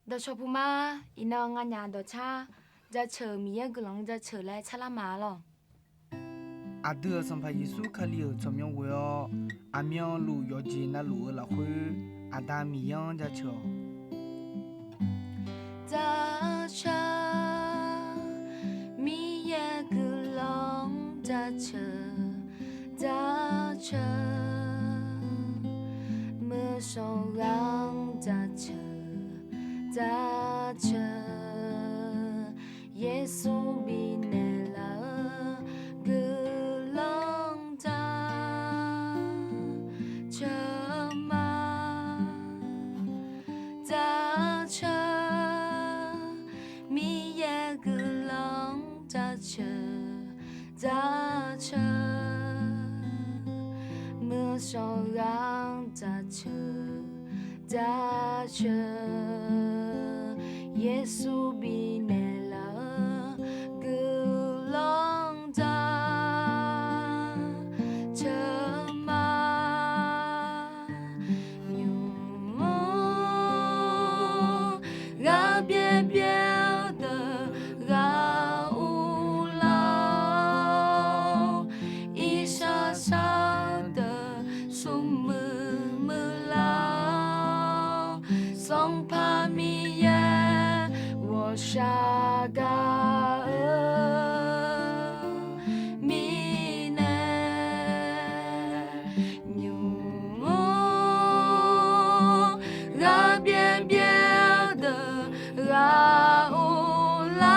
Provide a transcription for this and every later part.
Đó cho phù ma, ina nga nhà đó cha, ra chờ mía cứ lòng ra chờ lại cha la má lo. À đưa sang phải Giêsu khali ở trong nhóm quê ọ, à miang lù yo gì na lù ở là khuê, à đa mi yang ra chờ. Ra chờ, mía cứ lòng ra chờ, mưa sầu gắng ra chờ, Giêsu bị nề là cứ lòng chờ mà ra chờ mi ye cứ lòng ra chờ mưa sầu gắng ra chờ Giêsu bị nề là cứ lòng chờ mà nhung ga bia bia的ga u lao一沙沙的树木老松帕米耶我沙嘎米呢牛ga边边的ga乌老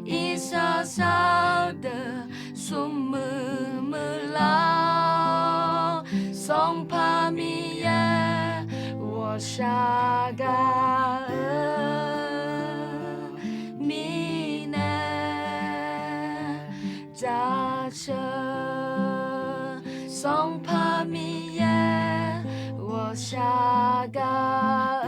一沙沙的树木老松帕米耶我沙嘎米呢扎车松帕米耶我沙嘎